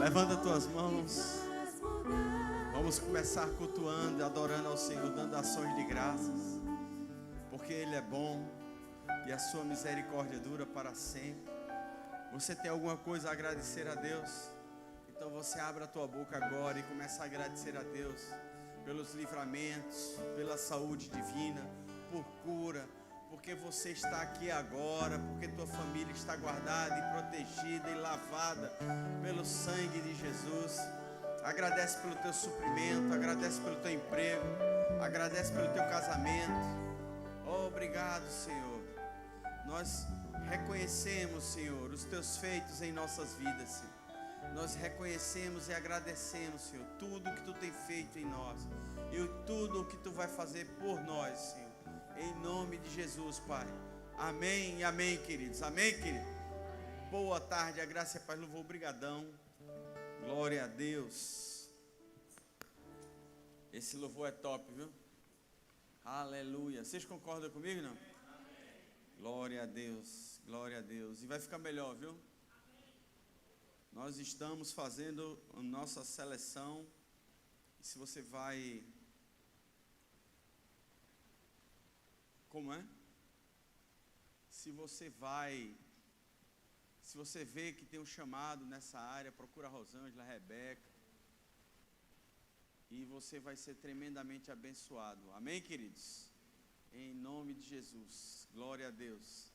Levanta tuas mãos. Vamos começar cultuando, adorando ao Senhor, dando ações de graças, porque Ele é bom e a sua misericórdia dura para sempre. Você tem alguma coisa a agradecer a Deus? Então você abre a tua boca agora e começa a agradecer a Deus pelos livramentos, pela saúde divina, por cura, porque você está aqui agora, porque tua família está guardada e protegida e lavada pelo sangue de Jesus. Agradece pelo teu suprimento, agradece pelo teu emprego, agradece pelo teu casamento. Oh, obrigado, Senhor. Nós reconhecemos, Senhor, os teus feitos em nossas vidas, Senhor. Nós reconhecemos e agradecemos, Senhor, tudo o que tu tem feito em nós e tudo o que tu vai fazer por nós, Senhor. Em nome de Jesus, Pai. Amém e amém, queridos. Amém, querido. Boa tarde, a graça e a paz, louvor, obrigadão. Glória a Deus. Esse louvor é top, viu? Aleluia. Vocês concordam comigo, não? Glória a Deus, glória a Deus. E vai ficar melhor, viu? Nós estamos fazendo a nossa seleção. E se você vai... Como é? Se você vê que tem um chamado nessa área, procura a Rosângela, a Rebeca. E você vai ser tremendamente abençoado. Amém, queridos? Em nome de Jesus. Glória a Deus.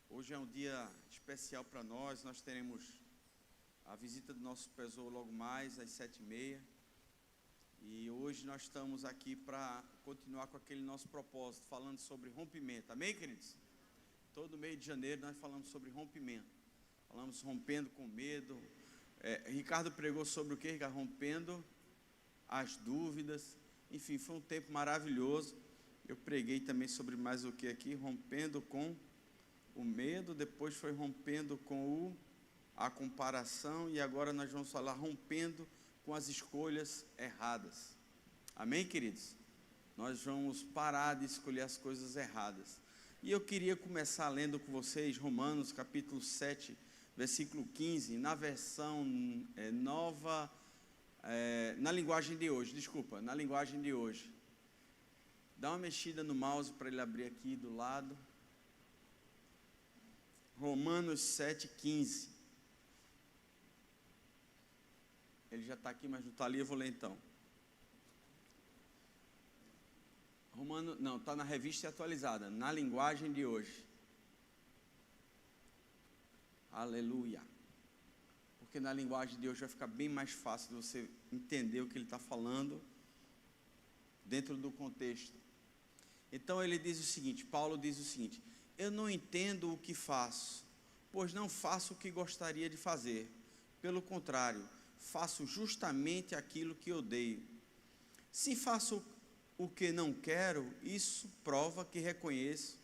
Hoje é um dia especial para nós. Nós teremos a visita do nosso supervisor logo mais às 7h30. E hoje nós estamos aqui para continuar com aquele nosso propósito, falando sobre rompimento. Amém, queridos? Todo mês de janeiro nós falamos sobre rompimento. Falamos rompendo com medo. Ricardo pregou sobre o que, Ricardo? Rompendo as dúvidas. Enfim, foi um tempo maravilhoso. Eu preguei também sobre mais o que aqui? Rompendo com o medo. Depois foi rompendo com a comparação. E agora nós vamos falar rompendo com as escolhas erradas. Amém, queridos? Nós vamos parar de escolher as coisas erradas. E eu queria começar lendo com vocês Romanos capítulo 7, versículo 15, na versão nova, na linguagem de hoje, na linguagem de hoje. Dá uma mexida no mouse para ele abrir aqui do lado. Romanos 7, 15. Ele já está aqui, mas não está ali, eu vou ler então. Está na revista atualizada, na linguagem de hoje. Aleluia. Porque na linguagem de hoje vai ficar bem mais fácil de você entender o que ele está falando dentro do contexto. Então ele diz o seguinte, Paulo diz o seguinte: eu não entendo o que faço, pois não faço o que gostaria de fazer. Pelo contrário, faço justamente aquilo que odeio. Se faço o que não quero, isso prova que reconheço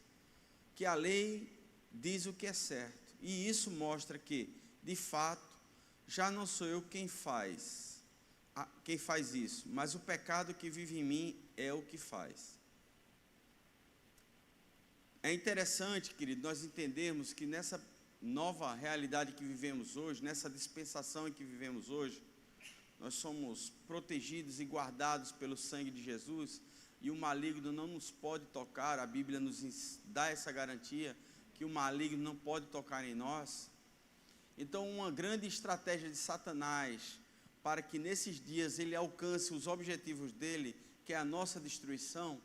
que a lei diz o que é certo. E isso mostra que, de fato, já não sou eu quem faz isso, mas o pecado que vive em mim é o que faz. É interessante, querido, nós entendermos que nessa nova realidade que vivemos hoje, nessa dispensação em que vivemos hoje, nós somos protegidos e guardados pelo sangue de Jesus, e o maligno não nos pode tocar. A Bíblia nos dá essa garantia, que o maligno não pode tocar em nós. Então, uma grande estratégia de Satanás, para que nesses dias ele alcance os objetivos dele, que é a nossa destruição,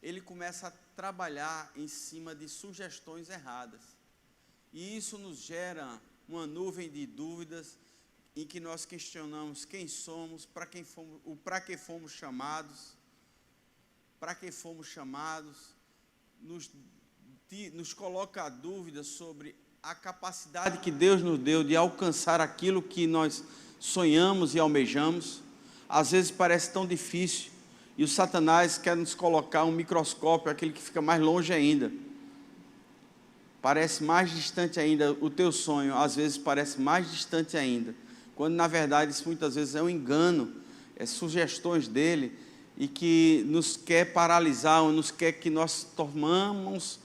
ele começa a trabalhar em cima de sugestões erradas. E isso nos gera uma nuvem de dúvidas, em que nós questionamos quem somos, para que fomos chamados, nos coloca a dúvida sobre a capacidade que Deus nos deu de alcançar aquilo que nós sonhamos e almejamos. Às vezes parece tão difícil, e o Satanás quer nos colocar um microscópio, aquele que fica mais longe ainda. Parece mais distante ainda, o teu sonho às vezes parece mais distante ainda, quando na verdade isso muitas vezes é um engano, sugestões dele, e que nos quer paralisar, ou nos quer que nós tomamos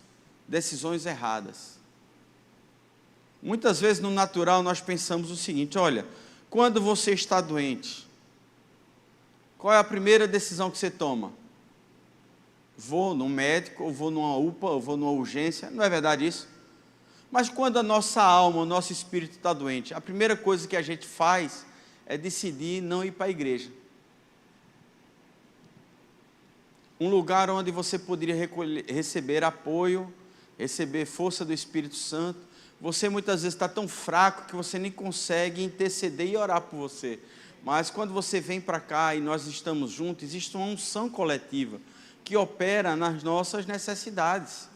decisões erradas. Muitas vezes no natural nós pensamos o seguinte: olha, Quando você está doente, qual é a primeira decisão que você toma? Vou no médico, ou vou numa UPA, ou vou numa urgência, não é verdade isso? Mas quando a nossa alma, o nosso espírito está doente, a primeira coisa que a gente faz é decidir não ir para a igreja. Um lugar onde você poderia receber apoio, receber força do Espírito Santo. Você muitas vezes está tão fraco que você nem consegue interceder e orar por você. Mas quando você vem para cá e nós estamos juntos, existe uma unção coletiva que opera nas nossas necessidades.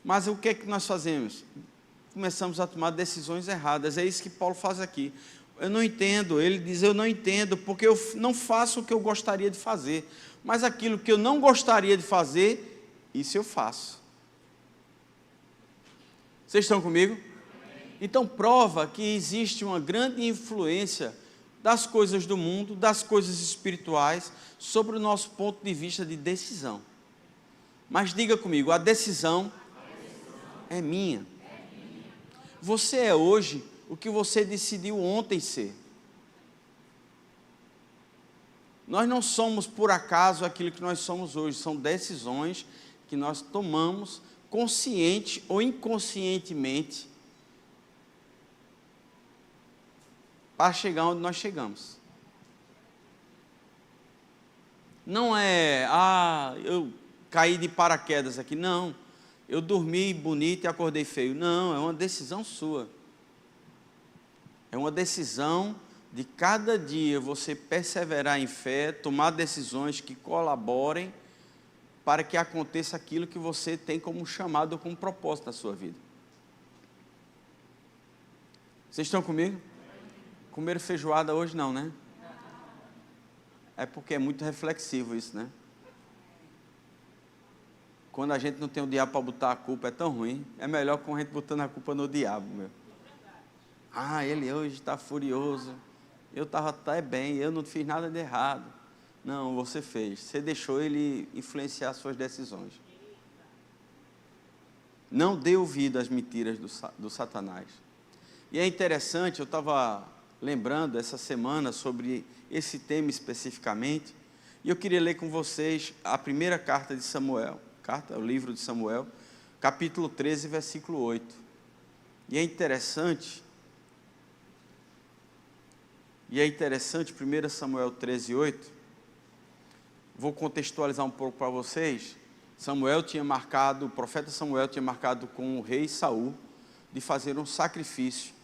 Mas o que é que nós fazemos? Começamos a tomar decisões erradas. É isso que Paulo faz aqui. Eu não entendo. Ele diz, eu não entendo, porque eu não faço o que eu gostaria de fazer. Mas aquilo que eu não gostaria de fazer, isso eu faço. Vocês estão comigo? Então prova que existe uma grande influência das coisas do mundo, das coisas espirituais, sobre o nosso ponto de vista de decisão. Mas diga comigo, a decisão é minha. Você é hoje o que você decidiu ontem ser. Nós não somos por acaso aquilo que nós somos hoje, são decisões que nós tomamos consciente ou inconscientemente para chegar onde nós chegamos. Não é, eu caí de paraquedas aqui, não. Eu dormi bonito e acordei feio. Não, é uma decisão sua. É uma decisão de cada dia você perseverar em fé, tomar decisões que colaborem para que aconteça aquilo que você tem como chamado, como propósito na sua vida. Vocês estão comigo? Comeram feijoada hoje não, né? É porque é muito reflexivo isso, né? Quando a gente não tem o diabo para botar a culpa, é tão ruim. É melhor com a gente botando a culpa no diabo, meu. Ele hoje está furioso. Eu estava até bem, eu não fiz nada de errado. Não, você fez. Você deixou ele influenciar suas decisões. Não dê ouvido às mentiras do Satanás. E é interessante, eu estava lembrando essa semana sobre esse tema especificamente, e eu queria ler com vocês a primeira carta de Samuel, o livro de Samuel, capítulo 13, versículo 8. E é interessante, 1 Samuel 13, 8, vou contextualizar um pouco para vocês. O profeta Samuel tinha marcado com o rei Saul de fazer um sacrifício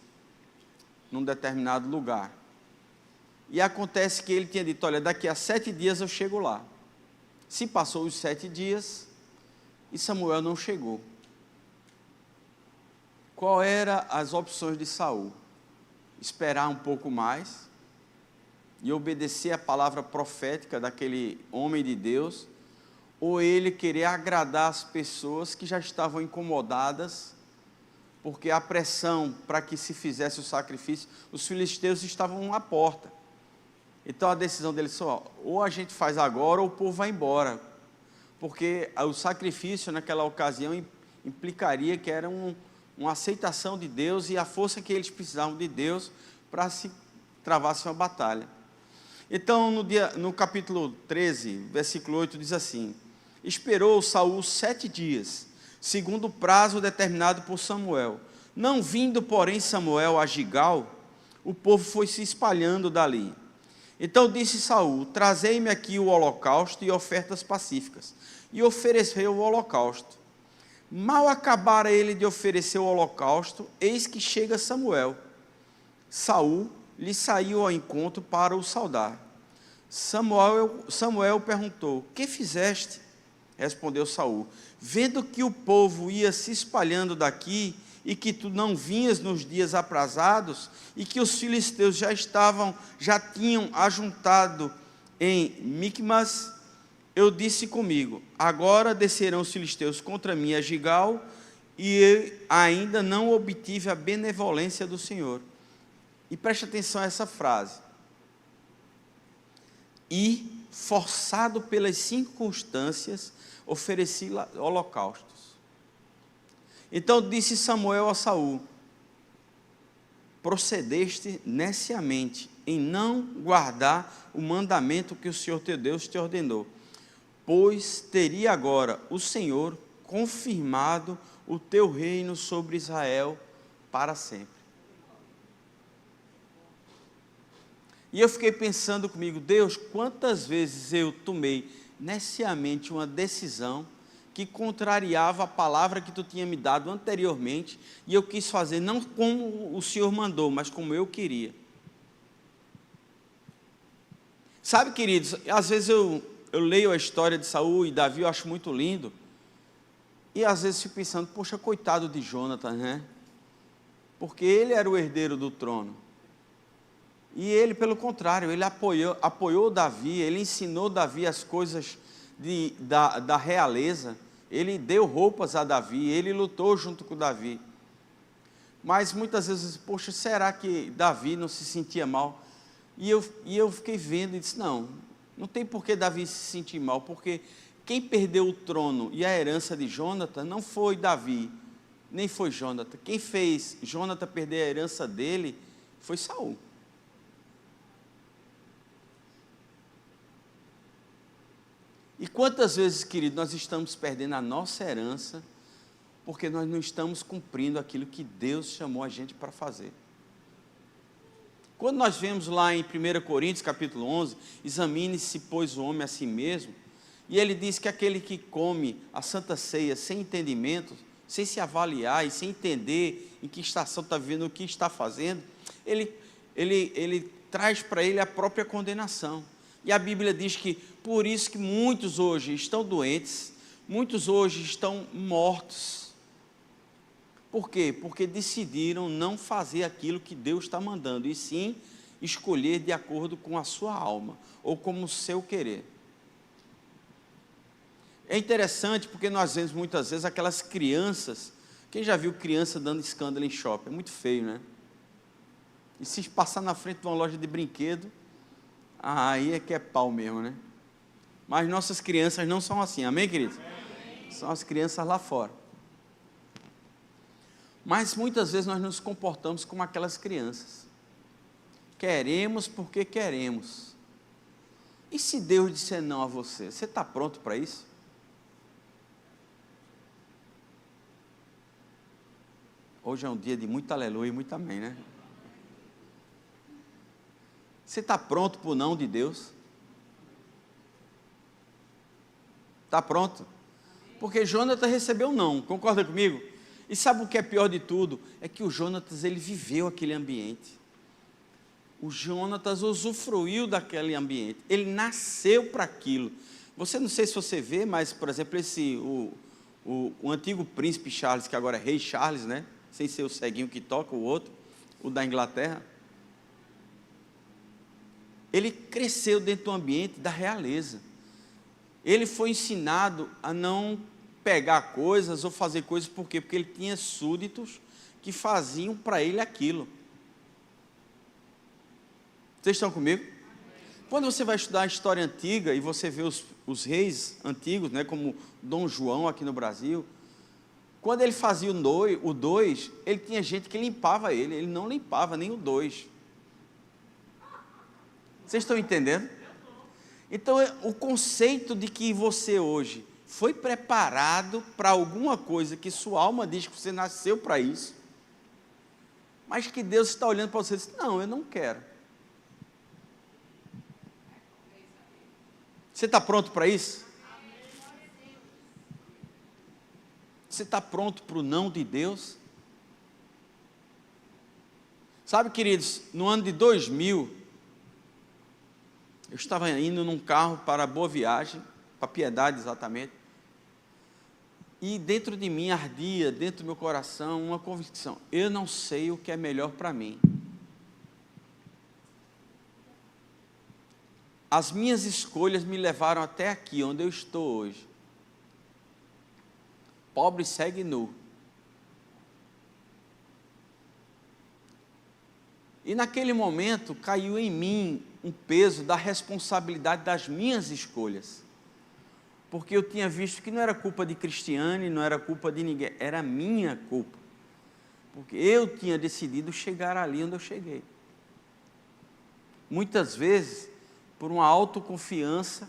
num determinado lugar. E acontece que ele tinha dito, olha, daqui a 7 dias eu chego lá. Se passou os 7 dias e Samuel não chegou. Qual eram as opções de Saul? Esperar um pouco mais e obedecer a palavra profética daquele homem de Deus, ou ele querer agradar as pessoas que já estavam incomodadas, porque a pressão para que se fizesse o sacrifício, os filisteus estavam à porta. Então a decisão deles foi, ou a gente faz agora, ou o povo vai embora, porque o sacrifício naquela ocasião implicaria que era uma aceitação de Deus e a força que eles precisavam de Deus para se travasse uma batalha. Então, no capítulo 13, versículo 8, diz assim: esperou Saul 7 dias, segundo o prazo determinado por Samuel. Não vindo, porém, Samuel a Gigal, o povo foi se espalhando dali. Então disse Saul: trazei-me aqui o holocausto e ofertas pacíficas. E ofereceu o holocausto. Mal acabara ele de oferecer o holocausto, eis que chega Samuel. Saul lhe saiu ao encontro para o saudar. Samuel perguntou: que fizeste? Respondeu Saul: vendo que o povo ia se espalhando daqui, e que tu não vinhas nos dias aprazados, e que os filisteus já tinham ajuntado em Micmas, eu disse comigo: agora descerão os filisteus contra mim a Gigal, e eu ainda não obtive a benevolência do Senhor. E preste atenção a essa frase. E, forçado pelas circunstâncias, ofereci holocaustos. Então disse Samuel a Saul: procedeste neciamente em não guardar o mandamento que o Senhor teu Deus te ordenou, pois teria agora o Senhor confirmado o teu reino sobre Israel para sempre. E eu fiquei pensando comigo, Deus, quantas vezes eu tomei neciamente uma decisão que contrariava a palavra que tu tinha me dado anteriormente, e eu quis fazer não como o Senhor mandou, mas como eu queria. Sabe, queridos, às vezes eu leio a história de Saul e Davi, eu acho muito lindo, e às vezes fico pensando, poxa, coitado de Jonatas, né? Porque ele era o herdeiro do trono. E ele, pelo contrário, ele apoiou Davi, ele ensinou Davi as coisas da realeza, ele deu roupas a Davi, ele lutou junto com Davi. Mas muitas vezes, poxa, será que Davi não se sentia mal? E eu fiquei vendo e disse, não tem por que Davi se sentir mal, porque quem perdeu o trono e a herança de Jonatas não foi Davi, nem foi Jonatas. Quem fez Jonatas perder a herança dele foi Saul. E quantas vezes, querido, nós estamos perdendo a nossa herança porque nós não estamos cumprindo aquilo que Deus chamou a gente para fazer. Quando nós vemos lá em 1 Coríntios, capítulo 11, examine-se, pois, o homem a si mesmo, e ele diz que aquele que come a Santa Ceia sem entendimento, sem se avaliar e sem entender em que estação está vivendo, o que está fazendo, ele traz para ele a própria condenação. E a Bíblia diz que por isso que muitos hoje estão doentes, muitos hoje estão mortos. Por quê? Porque decidiram não fazer aquilo que Deus está mandando, e sim escolher de acordo com a sua alma, ou como o seu querer. É interessante porque nós vemos muitas vezes aquelas crianças, quem já viu criança dando escândalo em shopping? É muito feio, né? E se passar na frente de uma loja de brinquedo, aí é que é pau mesmo, né? Mas nossas crianças não são assim, amém, queridos? Amém. São as crianças lá fora. Mas muitas vezes nós nos comportamos como aquelas crianças. Queremos porque queremos. E se Deus disser não a você, você está pronto para isso? Hoje é um dia de muito aleluia e muito amém, né? Você está pronto para o não de Deus? Está pronto? Porque Jonatas recebeu um não, concorda comigo? E sabe o que é pior de tudo? É que o Jonatas, ele viveu aquele ambiente. O Jonatas usufruiu daquele ambiente. Ele nasceu para aquilo. Você, não sei se você vê, mas, por exemplo, o antigo príncipe Charles, que agora é rei Charles, né? Sem ser o ceguinho que toca, o outro, o da Inglaterra. Ele cresceu dentro do ambiente da realeza. Ele foi ensinado a não pegar coisas ou fazer coisas, por quê? Porque ele tinha súditos que faziam para ele aquilo. Vocês estão comigo? Quando você vai estudar a história antiga e você vê os reis antigos, né, como Dom João aqui no Brasil, quando ele fazia o 2, ele tinha gente que limpava ele não limpava nem o 2. Vocês estão entendendo? Então, o conceito de que você hoje foi preparado para alguma coisa que sua alma diz que você nasceu para isso, mas que Deus está olhando para você e diz, não, eu não quero. Você está pronto para isso? Você está pronto para o não de Deus? Sabe, queridos, no ano de 2000, eu estava indo num carro para Boa Viagem, para Piedade exatamente, e dentro de mim ardia, dentro do meu coração, uma convicção: eu não sei o que é melhor para mim. As minhas escolhas me levaram até aqui, onde eu estou hoje. Pobre segue nu. E naquele momento caiu em mim um peso da responsabilidade das minhas escolhas. Porque eu tinha visto que não era culpa de Cristiane, não era culpa de ninguém, era minha culpa. Porque eu tinha decidido chegar ali onde eu cheguei. Muitas vezes, por uma autoconfiança,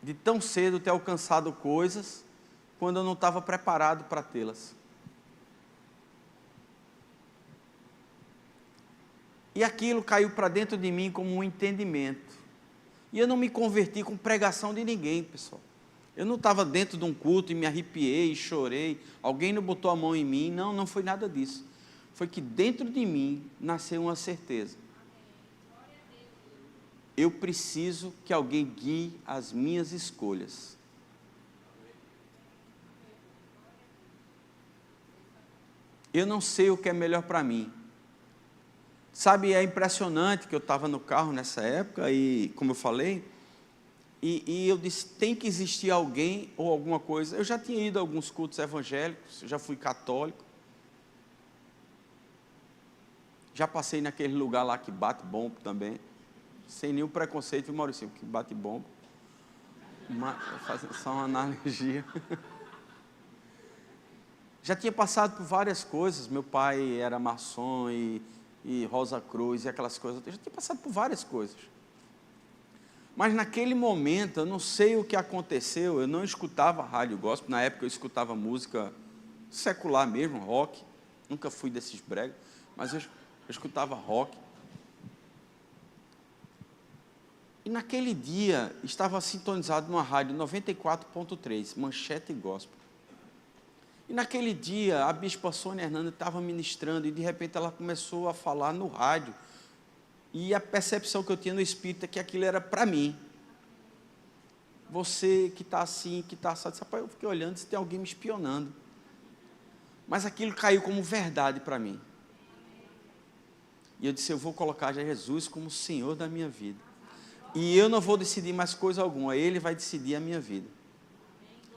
de tão cedo ter alcançado coisas, quando eu não estava preparado para tê-las. E aquilo caiu para dentro de mim como um entendimento. E eu não me converti com pregação de ninguém, pessoal. Eu não estava dentro de um culto e me arrepiei e chorei. Alguém não botou a mão em mim. Não, não foi nada disso. Foi que dentro de mim nasceu uma certeza. Eu preciso que alguém guie as minhas escolhas. Eu não sei o que é melhor para mim. Sabe, é impressionante que eu estava no carro nessa época e, como eu falei, e eu disse, tem que existir alguém ou alguma coisa. Eu já tinha ido a alguns cultos evangélicos, eu já fui católico. Já passei naquele lugar lá que bate bombo também. Sem nenhum preconceito, viu, Maurício, que bate bombo. Fazendo só uma analogia. Já tinha passado por várias coisas. Meu pai era maçom e Rosa Cruz e aquelas coisas. Eu já tinha passado por várias coisas. Mas naquele momento, eu não sei o que aconteceu, eu não escutava rádio gospel. Na época eu escutava música secular mesmo, rock. Nunca fui desses bregas, mas eu escutava rock. E naquele dia, estava sintonizado numa rádio 94.3, Manchete Gospel. E naquele dia, a bispa Sônia Hernandes estava ministrando e de repente ela começou a falar no rádio. E a percepção que eu tinha no espírito é que aquilo era para mim. Você que está assim, que está assado. Rapaz, eu fiquei olhando se tem alguém me espionando. Mas aquilo caiu como verdade para mim. E eu disse, eu vou colocar Jesus como Senhor da minha vida. E eu não vou decidir mais coisa alguma, Ele vai decidir a minha vida.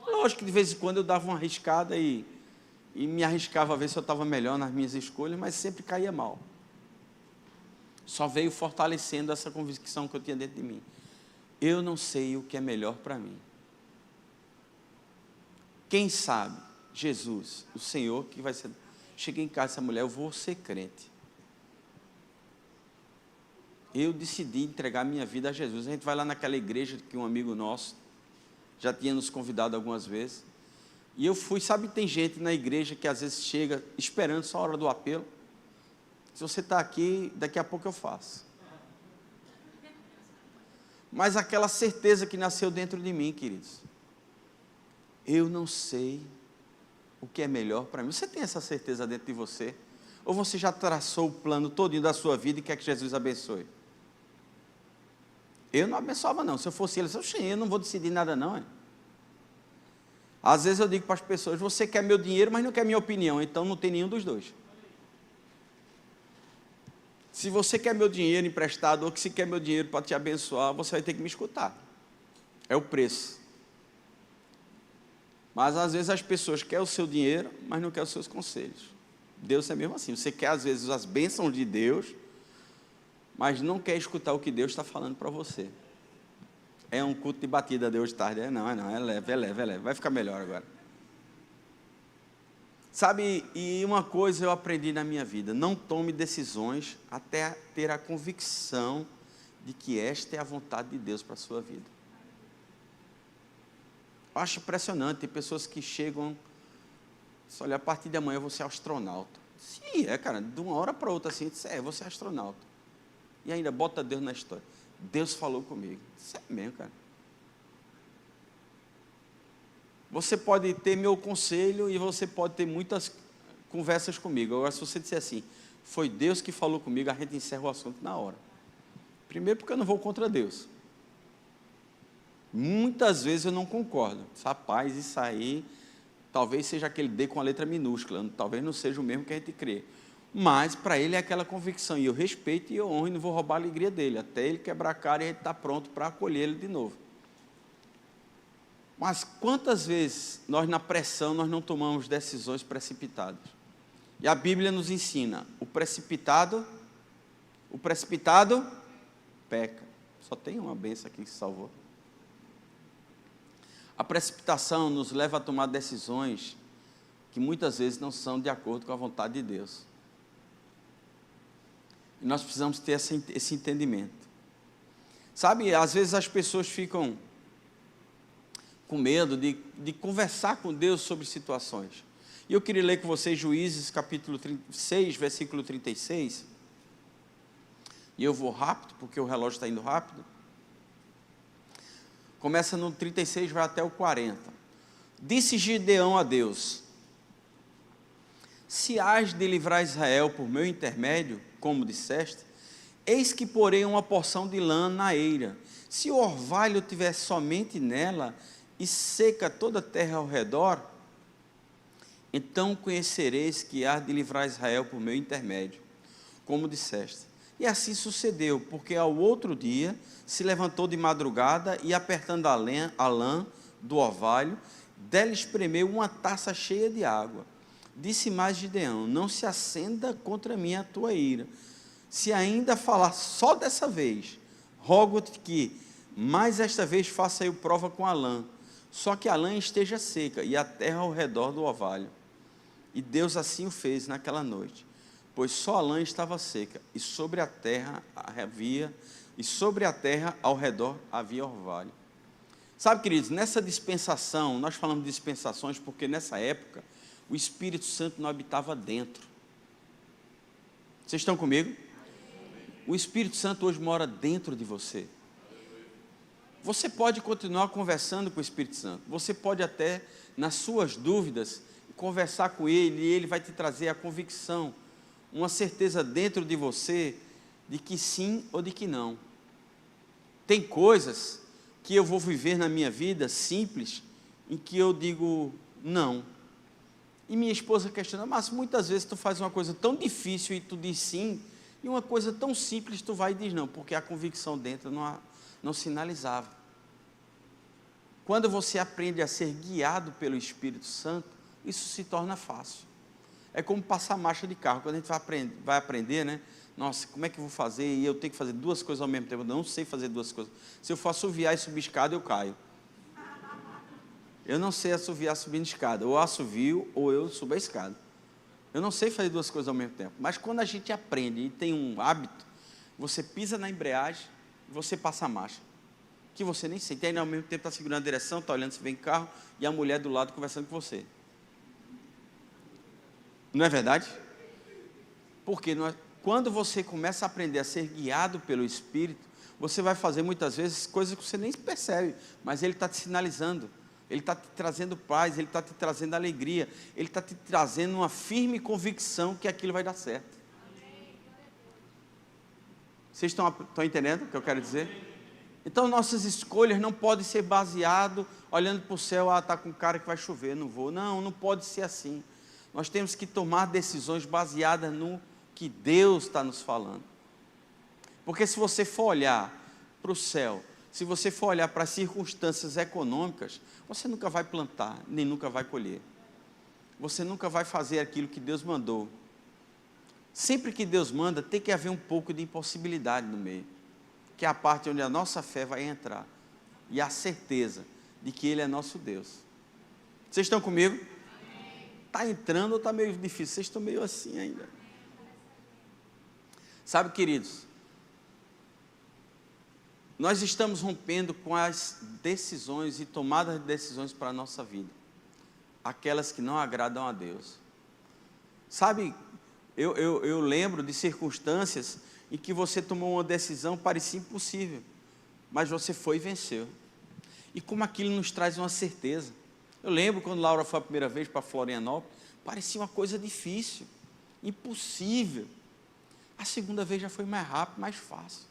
Lógico que de vez em quando eu dava uma arriscada e me arriscava a ver se eu estava melhor nas minhas escolhas, mas sempre caía mal. Só veio fortalecendo essa convicção que eu tinha dentro de mim. Eu não sei o que é melhor para mim. Quem sabe, Jesus, o Senhor, que vai ser... Cheguei em casa, essa mulher, eu vou ser crente. Eu decidi entregar minha vida a Jesus. A gente vai lá naquela igreja que um amigo nosso já tinha nos convidado algumas vezes. E eu fui, sabe, tem gente na igreja que às vezes chega esperando só a hora do apelo. Se você está aqui, daqui a pouco eu faço. Mas aquela certeza que nasceu dentro de mim, queridos. Eu não sei o que é melhor para mim. Você tem essa certeza dentro de você? Ou você já traçou o plano todinho da sua vida e quer que Jesus abençoe? Eu não abençoava não. Se eu fosse ele, eu não vou decidir nada não. Hein? Às vezes eu digo para as pessoas, você quer meu dinheiro, mas não quer minha opinião, então não tem nenhum dos dois. Se você quer meu dinheiro emprestado, ou que se quer meu dinheiro para te abençoar, você vai ter que me escutar. É o preço. Mas às vezes as pessoas querem o seu dinheiro, mas não querem os seus conselhos. Deus é mesmo assim. Você quer às vezes as bênçãos de Deus, mas não quer escutar o que Deus está falando para você. É um culto de batida de hoje tarde. Não, é leve. Vai ficar melhor agora. Sabe, e uma coisa eu aprendi na minha vida, não tome decisões até ter a convicção de que esta é a vontade de Deus para a sua vida. Eu acho impressionante, tem pessoas que chegam, olha, a partir de amanhã eu vou ser astronauta. Sim, cara, de uma hora para outra assim, eu vou ser astronauta. E ainda bota Deus na história. Deus falou comigo. Isso é mesmo, cara. Você pode ter meu conselho e você pode ter muitas conversas comigo. Agora, se você disser assim, foi Deus que falou comigo, a gente encerra o assunto na hora. Primeiro porque eu não vou contra Deus. Muitas vezes eu não concordo. Rapaz, isso aí, talvez seja aquele D com a letra minúscula, talvez não seja o mesmo que a gente crê. Mas para ele é aquela convicção, e eu respeito e eu honro e não vou roubar a alegria dele, até ele quebrar a cara e a gente está pronto para acolher ele de novo. Mas quantas vezes nós na pressão nós não tomamos decisões precipitadas? E a Bíblia nos ensina, o precipitado peca. Só tem uma bênção aqui que salvou. A precipitação nos leva a tomar decisões que muitas vezes não são de acordo com a vontade de Deus. E nós precisamos ter esse entendimento. Sabe, às vezes as pessoas ficam com medo de conversar com Deus sobre situações. E eu queria ler com vocês Juízes capítulo 6, versículo 36. E eu vou rápido, porque o relógio está indo rápido. Começa no 36, vai até o 40. Disse Gideão a Deus: se hás de livrar Israel por meu intermédio, como disseste, eis que porei uma porção de lã na eira. Se o orvalho tivesse somente nela, e seca toda a terra ao redor, então conhecereis que há de livrar Israel por meu intermédio, como disseste. E assim sucedeu, porque ao outro dia se levantou de madrugada e, apertando a lã do orvalho, dela espremeu uma taça cheia de água. Disse mais Gideão: não se acenda contra mim a tua ira. Se ainda falar só dessa vez, rogo-te que mais esta vez faça eu prova com a lã, só que a lã esteja seca e a terra ao redor do orvalho. E Deus assim o fez naquela noite, pois só a lã estava seca, e sobre a terra ao redor havia orvalho. Sabe, queridos, nessa dispensação, nós falamos de dispensações porque nessa época o Espírito Santo não habitava dentro. Vocês estão comigo? O Espírito Santo hoje mora dentro de você. Você pode continuar conversando com o Espírito Santo. Você pode até, nas suas dúvidas, conversar com ele, e ele vai te trazer a convicção, uma certeza dentro de você, de que sim ou de que não. Tem coisas que eu vou viver na minha vida, simples, em que eu digo não. E minha esposa questiona: mas muitas vezes tu faz uma coisa tão difícil e tu diz sim, e uma coisa tão simples tu vai e diz não, porque a convicção dentro não sinalizava. Quando você aprende a ser guiado pelo Espírito Santo, isso se torna fácil. É como passar marcha de carro. Quando a gente vai aprender, né? Nossa, como é que eu vou fazer? E eu tenho que fazer duas coisas ao mesmo tempo. Eu não sei fazer duas coisas. Se eu for assoviar e subir escada, eu caio. Eu não sei assoviar subindo escada. Ou assovio, ou eu subo a escada. Eu não sei fazer duas coisas ao mesmo tempo. Mas quando a gente aprende e tem um hábito, você pisa na embreagem, você passa a marcha, que você nem sente. E aí, ao mesmo tempo, está segurando a direção, está olhando se vem carro, e a mulher do lado conversando com você. Não é verdade? Porque quando você começa a aprender a ser guiado pelo Espírito, você vai fazer muitas vezes coisas que você nem percebe, mas Ele está te sinalizando, Ele está te trazendo paz, Ele está te trazendo alegria, Ele está te trazendo uma firme convicção que aquilo vai dar certo. Vocês estão entendendo o que eu quero dizer? Então, nossas escolhas não podem ser baseadas olhando para o céu: está com cara que vai chover, não vou. Não pode ser assim. Nós temos que tomar decisões baseadas no que Deus está nos falando. Porque se você for olhar para o céu, se você for olhar para as circunstâncias econômicas, você nunca vai plantar, nem nunca vai colher. Você nunca vai fazer aquilo que Deus mandou. Sempre que Deus manda, tem que haver um pouco de impossibilidade no meio, que é a parte onde a nossa fé vai entrar, e a certeza de que Ele é nosso Deus. Vocês estão comigo? Está entrando ou está meio difícil? Vocês estão meio assim ainda. Sabe, queridos, nós estamos rompendo com as decisões e tomadas de decisões para a nossa vida, aquelas que não agradam a Deus. Sabe, eu lembro de circunstâncias em que você tomou uma decisão parecia impossível, mas você foi e venceu. E como aquilo nos traz uma certeza. Eu lembro quando Laura foi a primeira vez para Florianópolis, parecia uma coisa difícil, impossível. A segunda vez já foi mais rápido, mais fácil.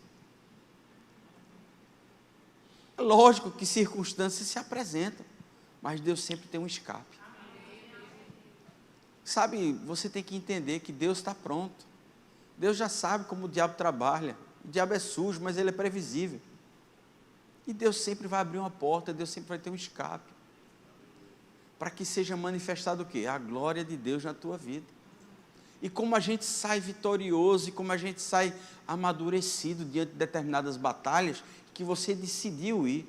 É lógico que circunstâncias se apresentam, mas Deus sempre tem um escape. Sabe, você tem que entender que Deus está pronto. Deus já sabe como o diabo trabalha. O diabo é sujo, mas ele é previsível. E Deus sempre vai abrir uma porta, Deus sempre vai ter um escape, para que seja manifestado o quê? A glória de Deus na tua vida. E como a gente sai vitorioso, e como a gente sai amadurecido diante de determinadas batalhas, que você decidiu ir.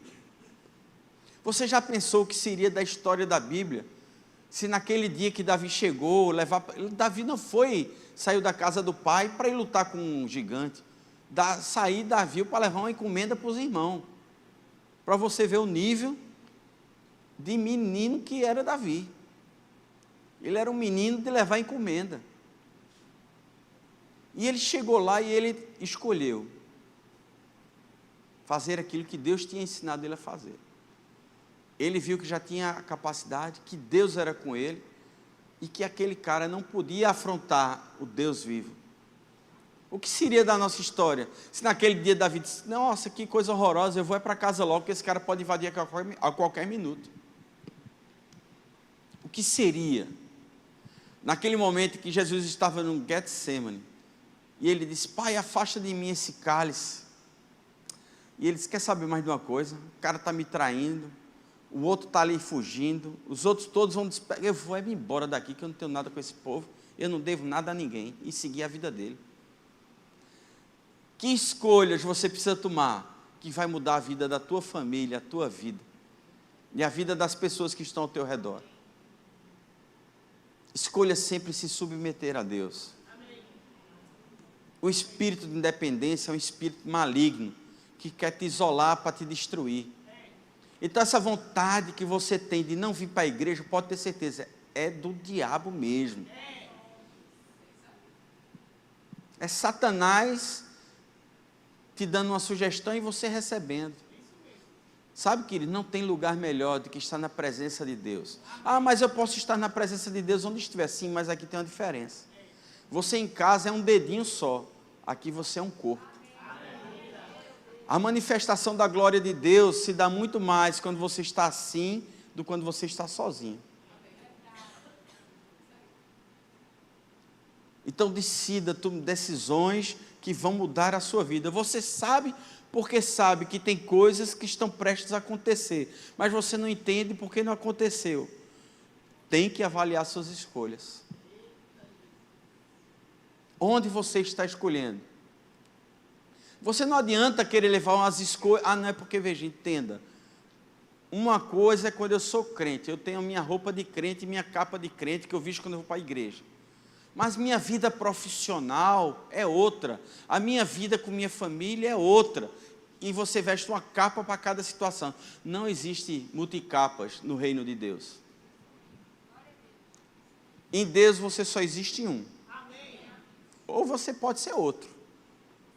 Você já pensou o que seria da história da Bíblia, Se naquele dia que Davi chegou, Davi não saiu da casa do pai para ir lutar com um gigante. Sair Davi para levar uma encomenda para os irmãos. Para você ver o nível de menino que era Davi. Ele era um menino de levar encomenda. E ele chegou lá e ele escolheu fazer aquilo que Deus tinha ensinado ele a fazer. Ele viu que já tinha a capacidade, que Deus era com ele e que aquele cara não podia afrontar o Deus vivo. O que seria da nossa história se naquele dia Davi disse: nossa, que coisa horrorosa, eu vou para casa logo, porque esse cara pode invadir a qualquer minuto. O que seria naquele momento que Jesus estava no Getsemane e ele disse: Pai, afasta de mim esse cálice. E ele disse: quer saber mais de uma coisa? O cara está me traindo, o outro está ali fugindo, os outros todos vão despegar, eu vou me embora daqui, que eu não tenho nada com esse povo, eu não devo nada a ninguém, e seguir a vida dele. Que escolhas você precisa tomar que vai mudar a vida da tua família, a tua vida e a vida das pessoas que estão ao teu redor? Escolha sempre se submeter a Deus. O espírito de independência é um espírito maligno que quer te isolar para te destruir. Então essa vontade que você tem de não vir para a igreja, pode ter certeza, é do diabo mesmo. É Satanás te dando uma sugestão e você recebendo. Sabe, querido, não tem lugar melhor do que estar na presença de Deus. Ah, mas eu posso estar na presença de Deus onde estiver. Sim, mas aqui tem uma diferença. Você em casa é um dedinho só, aqui você é um corpo. A manifestação da glória de Deus se dá muito mais quando você está assim do que quando você está sozinho. Então decida, tome decisões que vão mudar a sua vida. Você sabe porque sabe que tem coisas que estão prestes a acontecer, mas você não entende porque não aconteceu. Tem que avaliar suas escolhas. Onde você está escolhendo? Você não adianta querer levar umas escolhas. Ah, não é porque, veja, entenda. Uma coisa é quando eu sou crente, eu tenho minha roupa de crente, minha capa de crente, que eu visto quando eu vou para a igreja. Mas minha vida profissional é outra. A minha vida com minha família é outra. E você veste uma capa para cada situação. Não existe multicapas no reino de Deus. Em Deus você só existe um. Ou você pode ser outro.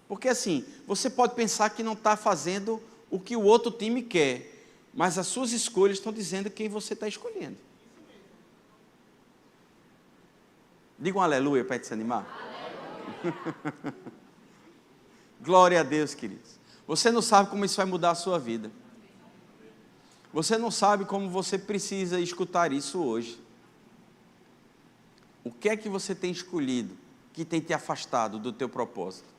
Porque assim, você pode pensar que não está fazendo o que o outro time quer, mas as suas escolhas estão dizendo quem você está escolhendo. Diga um aleluia para te desanimar. Glória a Deus, queridos. Você não sabe como isso vai mudar a sua vida. Você não sabe como você precisa escutar isso hoje. O que é que você tem escolhido que tem te afastado do teu propósito?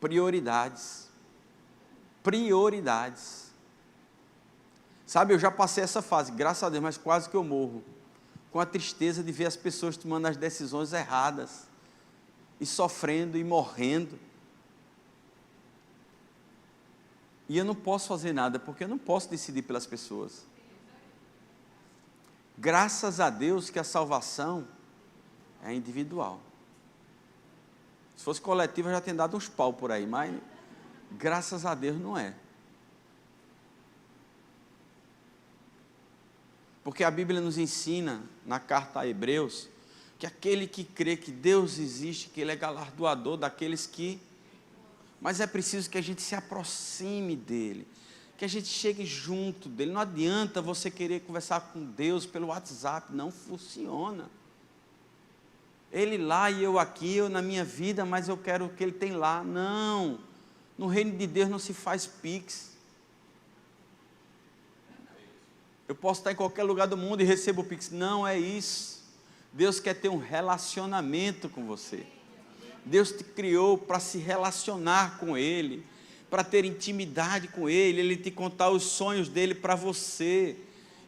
Prioridades. Prioridades. Sabe, eu já passei essa fase, graças a Deus, mas quase que eu morro. Com a tristeza de ver as pessoas tomando as decisões erradas. E sofrendo e morrendo. E eu não posso fazer nada, porque eu não posso decidir pelas pessoas. Graças a Deus que a salvação é individual. Se fosse coletiva, eu já tinha dado uns pau por aí, mas graças a Deus não é. Porque a Bíblia nos ensina, na carta a Hebreus, que aquele que crê que Deus existe, que Ele é galardoador daqueles que... Mas é preciso que a gente se aproxime dEle, que a gente chegue junto dEle. Não adianta você querer conversar com Deus pelo WhatsApp, não funciona. Ele lá e eu aqui, eu na minha vida, mas eu quero o que Ele tem lá. Não, no reino de Deus não se faz pix. Eu posso estar em qualquer lugar do mundo e recebo o pix. Não é isso. Deus quer ter um relacionamento com você. Deus te criou para se relacionar com Ele, para ter intimidade com Ele, Ele te contar os sonhos dEle para você,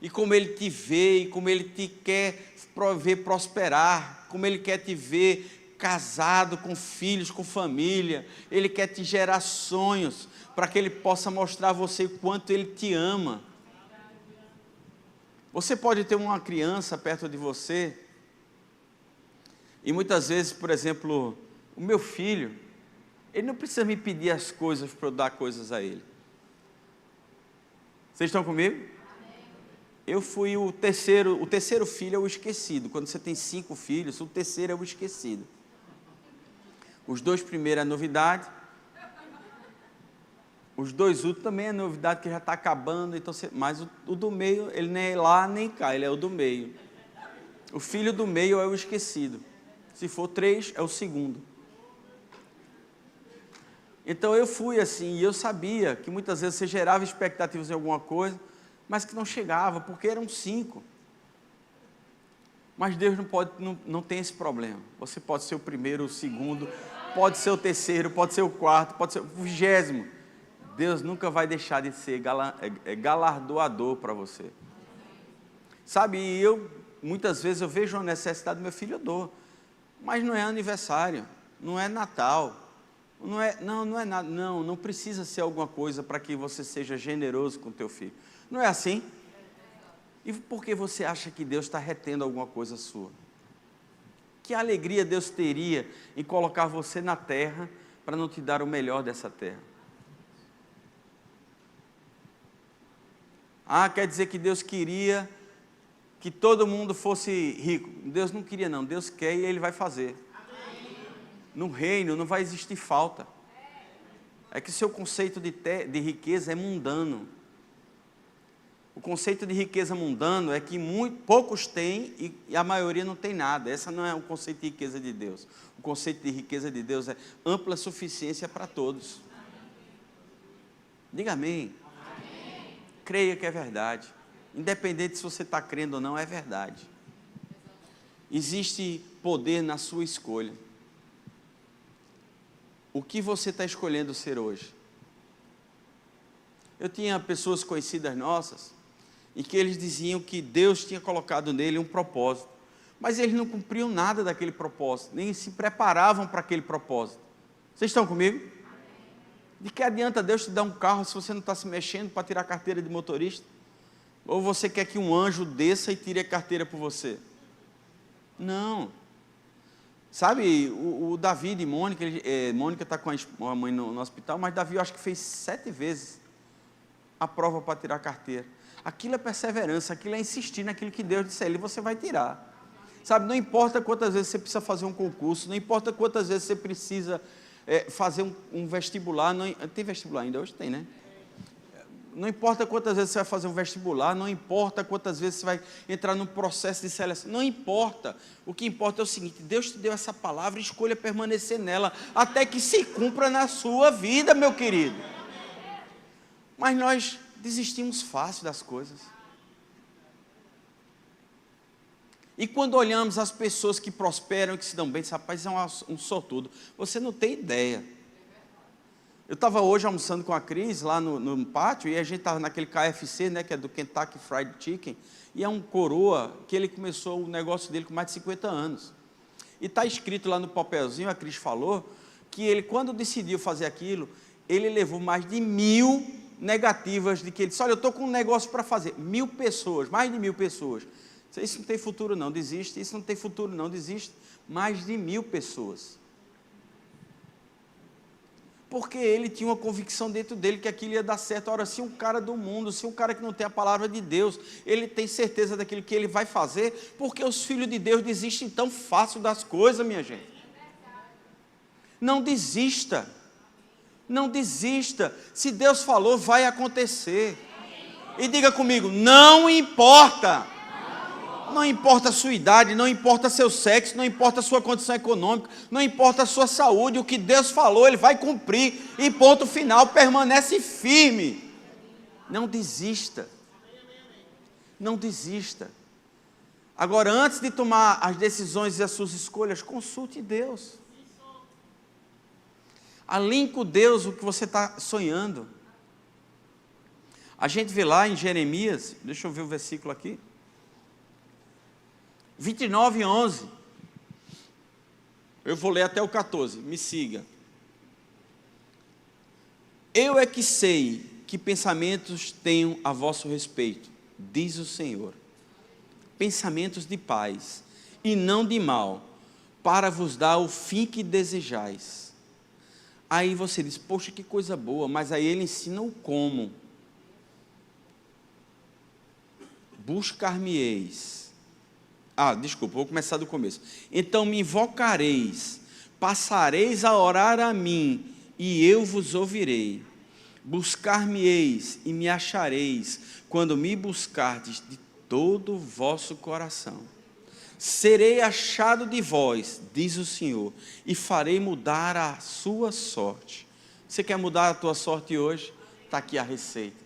e como Ele te vê, e como Ele te quer ver prosperar, como Ele quer te ver casado, com filhos, com família. Ele quer te gerar sonhos, para que Ele possa mostrar a você o quanto Ele te ama. Você pode ter uma criança perto de você, e muitas vezes, por exemplo, o meu filho, ele não precisa me pedir as coisas para eu dar coisas a ele. Vocês estão comigo? Eu fui o terceiro filho é o esquecido. Quando você tem 5 filhos, o terceiro é o esquecido. Os 2 primeiros é novidade. Os 2 últimos também é novidade, que já está acabando. Então mas o do meio, ele nem é lá nem cá, ele é o do meio. O filho do meio é o esquecido. Se for 3, é o segundo. Então eu fui assim, e eu sabia que muitas vezes você gerava expectativas em alguma coisa, mas que não chegava, porque eram 5. Mas Deus não tem esse problema. Você pode ser o primeiro, o segundo, pode ser o terceiro, pode ser o quarto, pode ser o 20º. Deus nunca vai deixar de ser galardoador para você. Sabe, muitas vezes eu vejo uma necessidade do meu filho, eu dou. Mas não é aniversário, não é Natal, não é nada, não precisa ser alguma coisa para que você seja generoso com o teu filho. Não é assim? E por que você acha que Deus está retendo alguma coisa sua? Que alegria Deus teria em colocar você na terra para não te dar o melhor dessa terra? Quer dizer que Deus queria que todo mundo fosse rico. Deus não queria não, Deus quer e Ele vai fazer. No reino não vai existir falta. É que o seu conceito de riqueza é mundano. O conceito de riqueza mundano é que poucos têm e a maioria não tem nada. Esse não é o conceito de riqueza de Deus. O conceito de riqueza de Deus é ampla suficiência para todos. Diga amém. Creia que é verdade. Independente se você está crendo ou não, é verdade. Existe poder na sua escolha. O que você está escolhendo ser hoje? Eu tinha pessoas conhecidas nossas, em que eles diziam que Deus tinha colocado nele um propósito, mas eles não cumpriam nada daquele propósito, nem se preparavam para aquele propósito. Vocês estão comigo? De que adianta Deus te dar um carro se você não está se mexendo para tirar a carteira de motorista? Ou você quer que um anjo desça e tire a carteira por você? Não. Sabe, o Davi e Mônica, Mônica está com a mãe no hospital, mas Davi eu acho que fez 7 vezes a prova para tirar a carteira. Aquilo é perseverança, aquilo é insistir naquilo que Deus disse a ele, você vai tirar. Sabe, não importa quantas vezes você precisa fazer um concurso, não importa quantas vezes você precisa fazer um vestibular, tem vestibular ainda? Hoje tem, né? Não importa quantas vezes você vai fazer um vestibular, não importa quantas vezes você vai entrar num processo de seleção, não importa. O que importa é o seguinte, Deus te deu essa palavra, escolha permanecer nela, até que se cumpra na sua vida, meu querido. Mas nós desistimos fácil das coisas. E quando olhamos as pessoas que prosperam, que se dão bem, esse rapaz é um sortudo, você não tem ideia. Eu estava hoje almoçando com a Cris lá no pátio, e a gente estava naquele KFC, né, que é do Kentucky Fried Chicken, e é um coroa que ele começou o negócio dele com mais de 50 anos. E está escrito lá no papelzinho, a Cris falou, que ele, quando decidiu fazer aquilo, ele levou mais de 1000 negativas de que ele disse, olha, eu estou com um negócio para fazer. 1000 pessoas, mais de 1000 pessoas. Isso não tem futuro não, desiste. Isso não tem futuro não, desiste. Mais de 1000 pessoas. Porque ele tinha uma convicção dentro dele que aquilo ia dar certo. Ora, se um cara do mundo, se um cara que não tem a palavra de Deus, ele tem certeza daquilo que ele vai fazer, porque os filhos de Deus desistem tão fácil das coisas, minha gente. Não desista. Não desista. Se Deus falou, vai acontecer. E diga comigo, não importa. Não importa a sua idade, não importa seu sexo, não importa a sua condição econômica, não importa a sua saúde, o que Deus falou, Ele vai cumprir, e ponto final, permanece firme. Não desista. Não desista. Agora, antes de tomar as decisões e as suas escolhas, consulte Deus. Alinhe com Deus o que você está sonhando. A gente vê lá em Jeremias, deixa eu ver o versículo aqui, 29:11. Eu vou ler até o 14, me siga. Eu é que sei que pensamentos tenho a vosso respeito, diz o Senhor, pensamentos de paz e não de mal, para vos dar o fim que desejais. Aí você diz, poxa, que coisa boa, mas aí ele ensina o como. Buscar-me-eis. Desculpa, vou começar do começo. Então me invocareis, passareis a orar a mim, e eu vos ouvirei. Buscar-me-eis e me achareis, quando me buscardes de todo o vosso coração. Serei achado de vós, diz o Senhor, e farei mudar a sua sorte. Você quer mudar a tua sorte hoje? Está aqui a receita.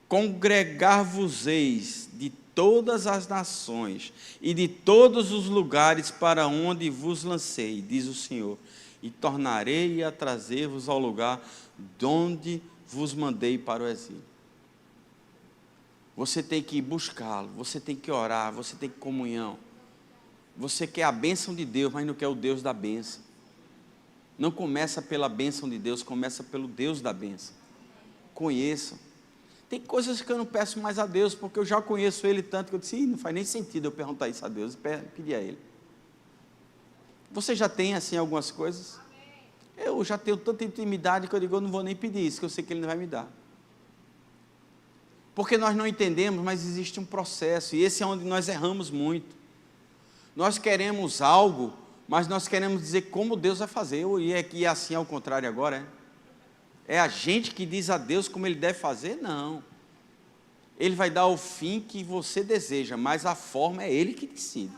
Congregar-vos-eis de todas as nações e de todos os lugares para onde vos lancei, diz o Senhor, e tornarei a trazer-vos ao lugar de onde vos mandei para o exílio. Você tem que buscá-lo, você tem que orar, você tem que comunhão. Você quer a bênção de Deus, mas não quer o Deus da bênção. Não começa pela bênção de Deus, começa pelo Deus da bênção. Conheçam. Tem coisas que eu não peço mais a Deus, porque eu já conheço Ele tanto que eu disse, não faz nem sentido eu perguntar isso a Deus, e pedir a Ele. Você já tem assim algumas coisas? Eu já tenho tanta intimidade que eu digo, eu não vou nem pedir isso, que eu sei que Ele não vai me dar. Porque nós não entendemos, mas existe um processo, e esse é onde nós erramos muito. Nós queremos algo, mas nós queremos dizer como Deus vai fazer, e é assim ao contrário agora, é a gente que diz a Deus como Ele deve fazer? Não. Ele vai dar o fim que você deseja, mas a forma é Ele que decide.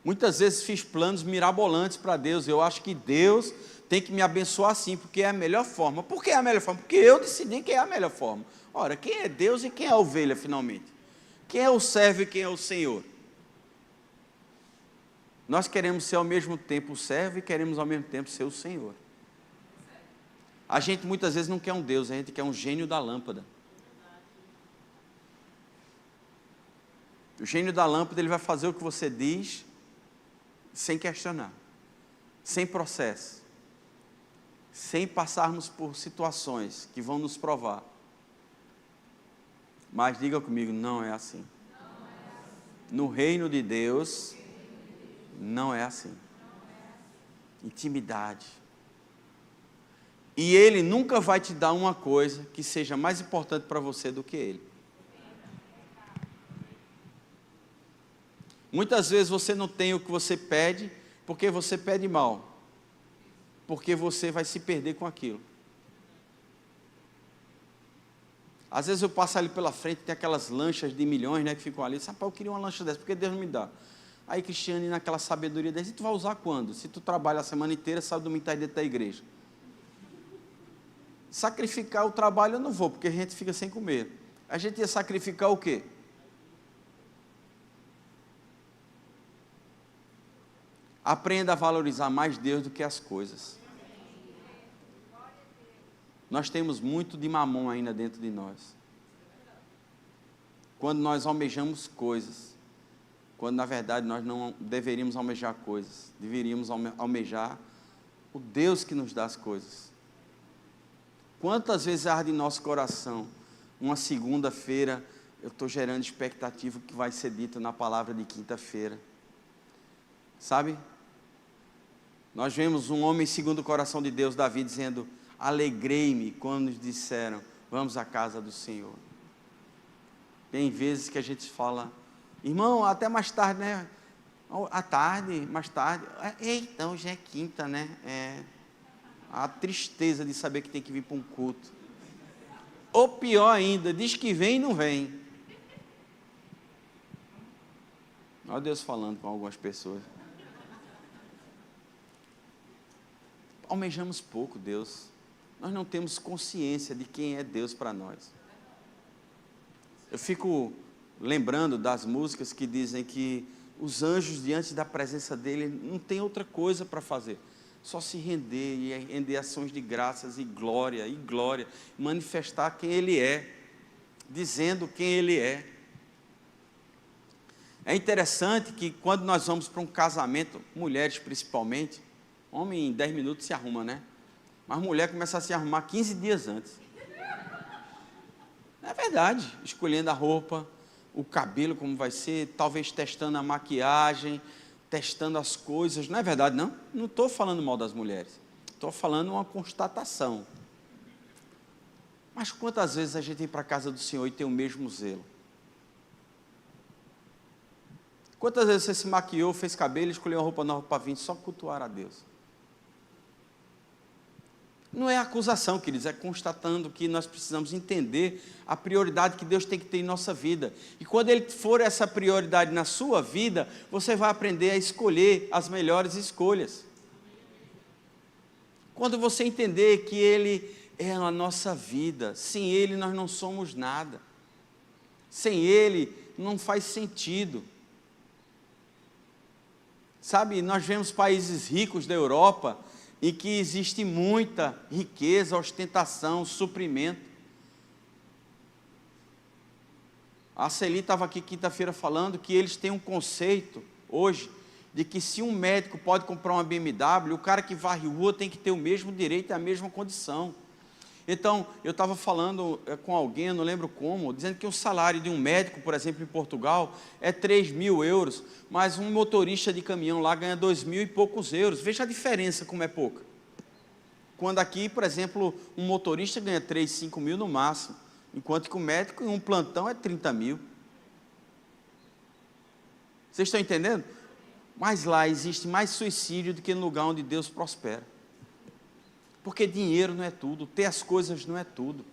Muitas vezes fiz planos mirabolantes para Deus, eu acho que Deus tem que me abençoar assim, porque é a melhor forma. Por que é a melhor forma? Porque eu decidi que é a melhor forma. Ora, quem é Deus e quem é a ovelha, finalmente? Quem é o servo e quem é o Senhor? Nós queremos ser ao mesmo tempo o servo e queremos ao mesmo tempo ser o Senhor. A gente muitas vezes não quer um Deus, a gente quer um gênio da lâmpada. O gênio da lâmpada, ele vai fazer o que você diz, sem questionar, sem processo, sem passarmos por situações que vão nos provar. Mas diga comigo, não é assim. No reino de Deus, não é assim. Intimidade. E Ele nunca vai te dar uma coisa que seja mais importante para você do que Ele. Muitas vezes você não tem o que você pede, porque você pede mal. Porque você vai se perder com aquilo. Às vezes eu passo ali pela frente, tem aquelas lanchas de milhões, né, que ficam ali. Sabe, eu queria uma lancha dessa, porque Deus não me dá. Aí Cristiane, naquela sabedoria dele, tu vai usar quando? Se tu trabalha a semana inteira, sábado, domingo, tá dentro da igreja. Sacrificar o trabalho eu não vou, porque a gente fica sem comer. A gente ia sacrificar o quê? Aprenda a valorizar mais Deus do que as coisas. Nós temos muito de mamon ainda dentro de nós. Quando nós almejamos coisas, quando na verdade nós não deveríamos almejar coisas, deveríamos almejar o Deus que nos dá as coisas. Quantas vezes arde em nosso coração, uma segunda-feira, eu estou gerando expectativa que vai ser dita na palavra de quinta-feira. Sabe? Nós vemos um homem segundo o coração de Deus, Davi, dizendo, alegrei-me quando nos disseram, vamos à casa do Senhor. Tem vezes que a gente fala, irmão, até mais tarde, né? À tarde, mais tarde. Então, já é quinta, né? A tristeza de saber que tem que vir para um culto. Ou pior ainda, diz que vem e não vem. Olha Deus falando com algumas pessoas. Almejamos pouco Deus. Nós não temos consciência de quem é Deus para nós. Eu fico lembrando das músicas que dizem que os anjos diante da presença dele não tem outra coisa para fazer, só se render e render ações de graças e glória, manifestar quem ele é, dizendo quem ele é. É interessante que quando nós vamos para um casamento, mulheres principalmente, homem em 10 minutos se arruma, né? Mas mulher começa a se arrumar 15 dias antes. Não é verdade, escolhendo a roupa, o cabelo como vai ser, talvez testando a maquiagem, testando as coisas. Não é verdade, não? Não estou falando mal das mulheres. Estou falando uma constatação. Mas quantas vezes a gente vem para a casa do Senhor e tem o mesmo zelo? Quantas vezes você se maquiou, fez cabelo, escolheu uma roupa nova para vir só cultuar a Deus? Não é acusação, queridos, é constatando que nós precisamos entender a prioridade que Deus tem que ter em nossa vida. E quando Ele for essa prioridade na sua vida, você vai aprender a escolher as melhores escolhas. Quando você entender que Ele é a nossa vida, sem Ele nós não somos nada. Sem Ele não faz sentido. Sabe, nós vemos países ricos da Europa em que existe muita riqueza, ostentação, suprimento. A Celi estava aqui quinta-feira falando que eles têm um conceito hoje de que se um médico pode comprar uma BMW, o cara que varre rua tem que ter o mesmo direito e a mesma condição. Então, eu estava falando com alguém, não lembro como, dizendo que o salário de um médico, por exemplo, em Portugal, é 3.000 euros, mas um motorista de caminhão lá ganha 2.000 e poucos euros. Veja a diferença como é pouca. Quando aqui, por exemplo, um motorista ganha 3, 5 mil no máximo, enquanto que o médico em um plantão é 30 mil. Vocês estão entendendo? Mas lá existe mais suicídio do que no lugar onde Deus prospera. Porque dinheiro não é tudo, ter as coisas não é tudo.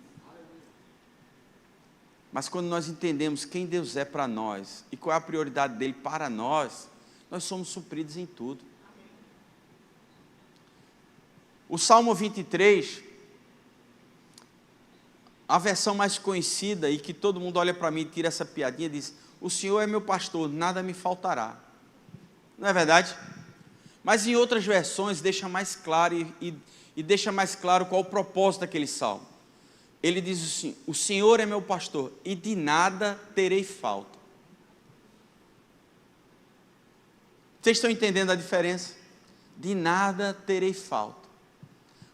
Mas quando nós entendemos quem Deus é para nós e qual é a prioridade dele para nós, nós somos supridos em tudo. O Salmo 23, a versão mais conhecida e que todo mundo olha para mim e tira essa piadinha, diz: o Senhor é meu pastor, nada me faltará. Não é verdade? Mas em outras versões deixa mais claro e deixa mais claro qual o propósito daquele salmo. Ele diz assim: o Senhor é meu pastor e de nada terei falta. Vocês estão entendendo a diferença? De nada terei falta.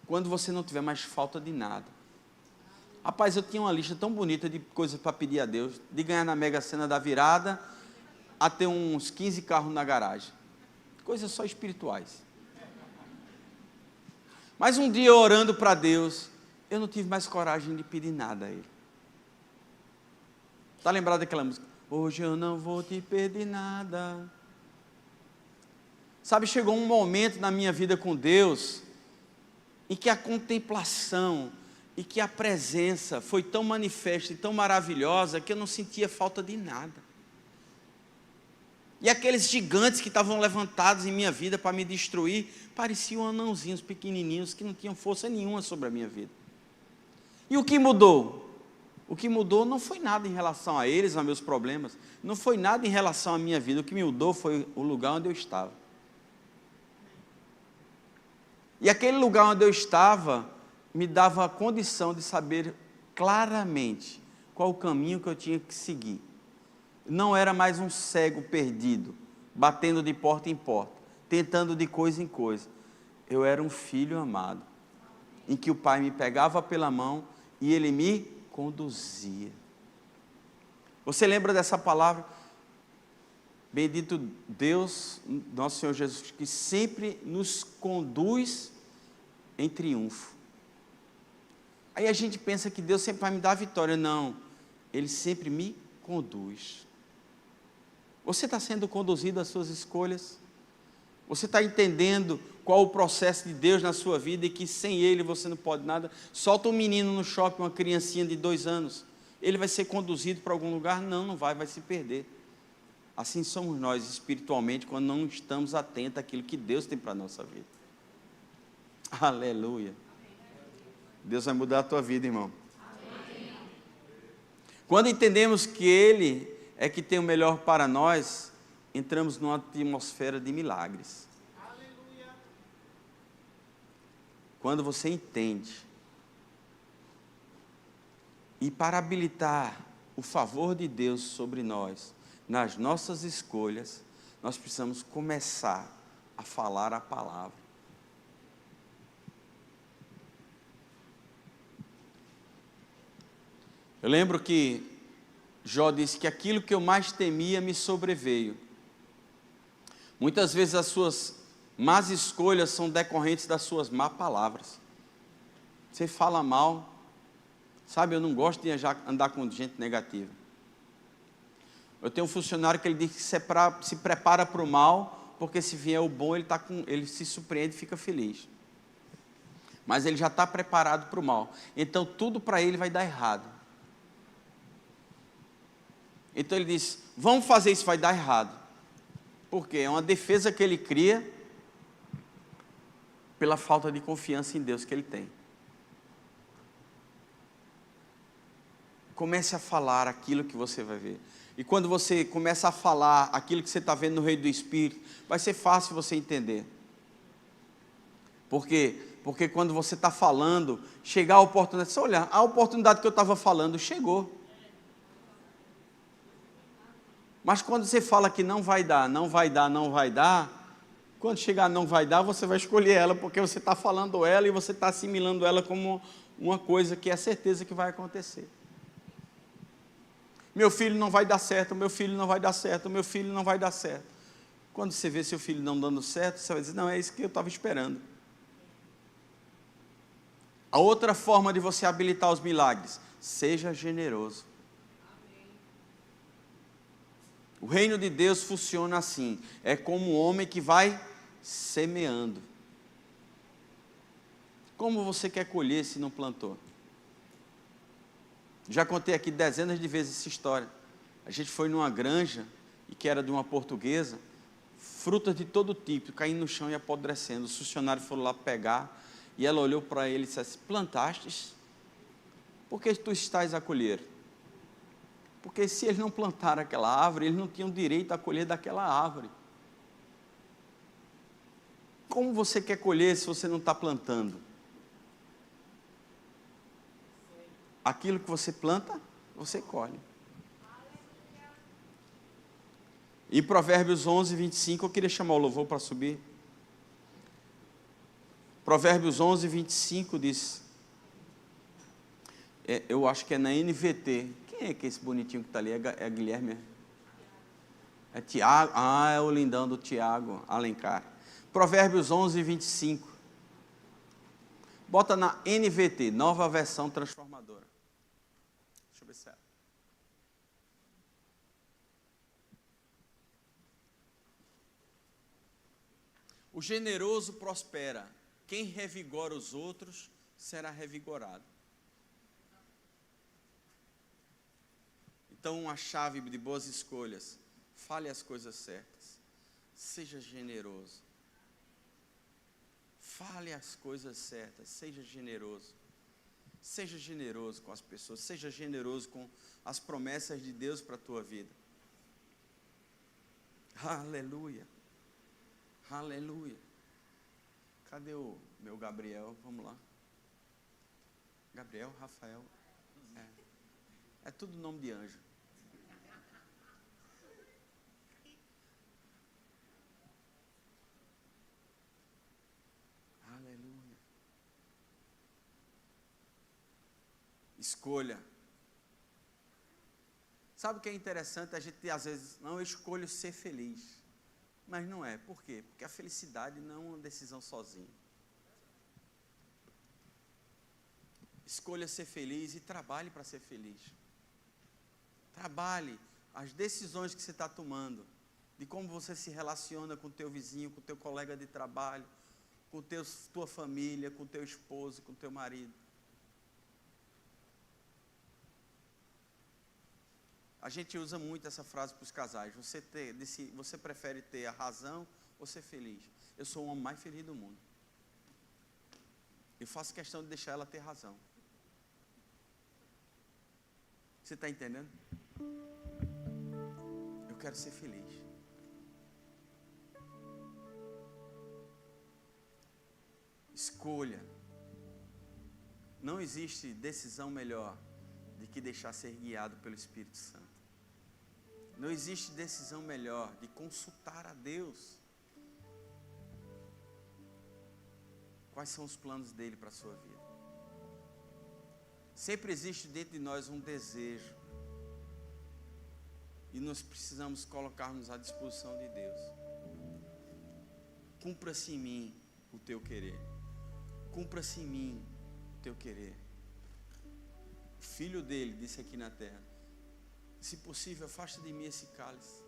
Quando você não tiver mais falta de nada. Rapaz, eu tinha uma lista tão bonita de coisas para pedir a Deus, de ganhar na Mega Sena da virada, a ter uns 15 carros na garagem. Coisas só espirituais. Mas um dia, orando para Deus, eu não tive mais coragem de pedir nada a Ele. Está lembrado daquela música? Hoje eu não vou te pedir nada. Sabe, chegou um momento na minha vida com Deus, em que a contemplação e que a presença foi tão manifesta e tão maravilhosa, que eu não sentia falta de nada. E aqueles gigantes que estavam levantados em minha vida para me destruir, pareciam anãozinhos pequenininhos que não tinham força nenhuma sobre a minha vida. E o que mudou? O que mudou não foi nada em relação a eles, a meus problemas, não foi nada em relação à minha vida. O que me mudou foi o lugar onde eu estava. E aquele lugar onde eu estava me dava a condição de saber claramente qual o caminho que eu tinha que seguir. Não era mais um cego perdido, batendo de porta em porta, tentando de coisa em coisa. Eu era um filho amado, em que o Pai me pegava pela mão e Ele me conduzia. Você lembra dessa palavra? Bendito Deus, nosso Senhor Jesus, que sempre nos conduz em triunfo. Aí a gente pensa que Deus sempre vai me dar a vitória. Não, Ele sempre me conduz. Você está sendo conduzido às suas escolhas? Você está entendendo qual o processo de Deus na sua vida e que sem Ele você não pode nada? Solta um menino no shopping, uma criancinha de 2 anos, ele vai ser conduzido para algum lugar? Não, não vai se perder. Assim somos nós espiritualmente quando não estamos atentos àquilo que Deus tem para a nossa vida. Aleluia. Deus vai mudar a tua vida, irmão. Amém. Quando entendemos que Ele é que tem o melhor para nós, entramos numa atmosfera de milagres. Aleluia. Quando você entende, e para habilitar o favor de Deus sobre nós, nas nossas escolhas, nós precisamos começar a falar a palavra. Eu lembro que Jó disse que aquilo que eu mais temia me sobreveio. Muitas vezes as suas más escolhas são decorrentes das suas más palavras. Você fala mal, sabe, eu não gosto de andar com gente negativa. Eu tenho um funcionário que ele diz que se prepara para o mal, porque se vier o bom, ele se surpreende e fica feliz. Mas ele já está preparado para o mal. Então tudo para ele vai dar errado. Então ele diz, vamos fazer isso, vai dar errado. Por quê? É uma defesa que ele cria pela falta de confiança em Deus que ele tem. Comece a falar aquilo que você vai ver. E quando você começa a falar aquilo que você está vendo no Reino do Espírito, vai ser fácil você entender. Por quê? Porque quando você está falando, chegar a oportunidade, você olha, a oportunidade que eu estava falando chegou. Mas quando você fala que não vai dar, não vai dar, não vai dar, quando chegar não vai dar, você vai escolher ela, porque você está falando ela e você está assimilando ela como uma coisa que é certeza que vai acontecer. Meu filho não vai dar certo, meu filho não vai dar certo, meu filho não vai dar certo. Quando você vê seu filho não dando certo, você vai dizer, não, é isso que eu estava esperando. A outra forma de você habilitar os milagres, seja generoso. O reino de Deus funciona assim, é como um homem que vai semeando. Como você quer colher se não plantou? Já contei aqui dezenas de vezes essa história. A gente foi numa granja, e que era de uma portuguesa, frutas de todo tipo, caindo no chão e apodrecendo. Os funcionários foram lá pegar, e ela olhou para ele e disse assim, plantastes? Por que tu estás a colher? Porque se eles não plantaram aquela árvore, eles não tinham direito a colher daquela árvore. Como você quer colher se você não está plantando? Aquilo que você planta, você colhe. E Provérbios 11, 25, eu queria chamar o louvor para subir. Provérbios 11, 25 diz, eu acho que é na NVT. Quem é que esse bonitinho que está ali? É Guilherme? É Tiago? Ah, é o lindão do Tiago Alencar. Provérbios 11, 25. Bota na NVT, Nova Versão Transformadora. Deixa eu ver se é. O generoso prospera. Quem revigora os outros será revigorado. Então, uma chave de boas escolhas. Fale as coisas certas. Seja generoso. Fale as coisas certas. Seja generoso. Seja generoso com as pessoas. Seja generoso com as promessas de Deus para a tua vida. Aleluia. Aleluia. Cadê o meu Gabriel? Vamos lá. Gabriel, Rafael. É tudo nome de anjo. Aleluia. Escolha. Sabe o que é interessante? A gente às vezes, não, eu escolho ser feliz. Mas não é. Por quê? Porque a felicidade não é uma decisão sozinha. Escolha ser feliz e trabalhe para ser feliz. Trabalhe as decisões que você está tomando, de como você se relaciona com o teu vizinho, com o teu colega de trabalho, com tua família, com o teu esposo, com o teu marido. A gente usa muito essa frase para os casais. Você prefere ter a razão ou ser feliz? Eu sou o homem mais feliz do mundo. Eu faço questão de deixar ela ter razão. Você está entendendo? Eu quero ser feliz. Escolha. Não existe decisão melhor do que deixar ser guiado pelo Espírito Santo. Não existe decisão melhor de consultar a Deus. Quais são os planos dele para a sua vida? Sempre existe dentro de nós um desejo. E nós precisamos colocar-nos à disposição de Deus. Cumpra-se em mim o teu querer. Cumpra-se em mim o teu querer. O filho dele disse aqui na terra: se possível, afasta de mim esse cálice,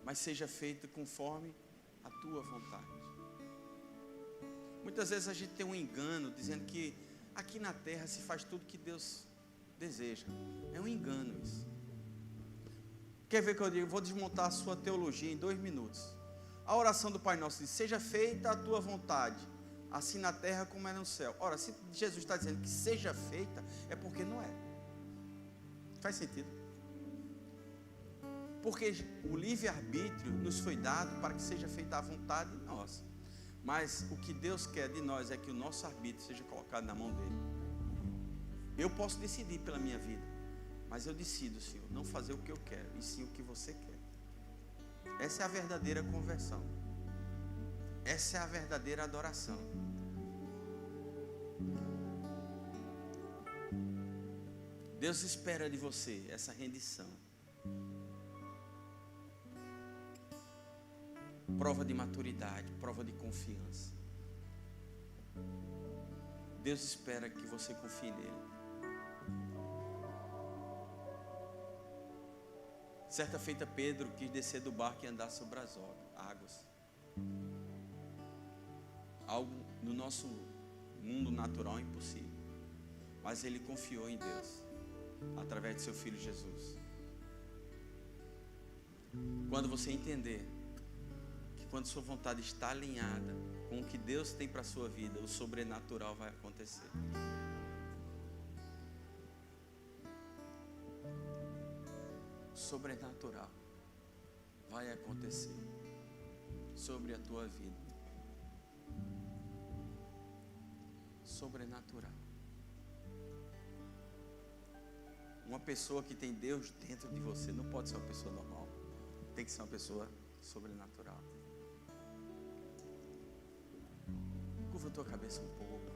mas seja feito conforme a tua vontade. Muitas vezes a gente tem um engano dizendo que aqui na terra se faz tudo que Deus deseja. É um engano isso. Quer ver que eu digo? Vou desmontar a sua teologia em 2 minutos. A oração do Pai Nosso diz: seja feita a tua vontade, assim na terra como é no céu. Ora, se Jesus está dizendo que seja feita, é porque não é. Faz sentido? Porque o livre-arbítrio nos foi dado para que seja feita a vontade nossa. Mas o que Deus quer de nós é que o nosso arbítrio seja colocado na mão dele. Eu posso decidir pela minha vida, mas eu decido, Senhor, não fazer o que eu quero, e sim o que você quer. Essa é a verdadeira conversão. Essa é a verdadeira adoração. Deus espera de você essa rendição. Prova de maturidade, prova de confiança. Deus espera que você confie nele. Certa feita, Pedro quis descer do barco e andar sobre as águas. Algo no nosso mundo natural é impossível. Mas ele confiou em Deus, através de seu Filho Jesus. Quando você entender que quando sua vontade está alinhada com o que Deus tem para a sua vida, o sobrenatural vai acontecer. Sobrenatural vai acontecer sobre a tua vida. Sobrenatural. Uma pessoa que tem Deus dentro de você não pode ser uma pessoa normal. Tem que ser uma pessoa sobrenatural. Curva a tua cabeça um pouco.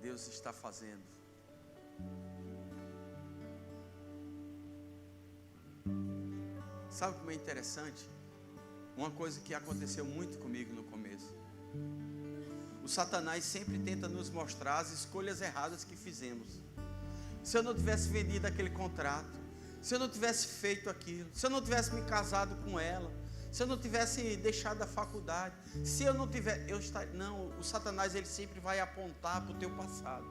Deus está fazendo. Sabe como é interessante? Uma coisa que aconteceu muito comigo no começo. O Satanás sempre tenta nos mostrar as escolhas erradas que fizemos. Se eu não tivesse vendido aquele contrato, se eu não tivesse feito aquilo, se eu não tivesse me casado com ela, se eu não tivesse deixado a faculdade, se eu não tivesse, não, o Satanás ele sempre vai apontar para o teu passado.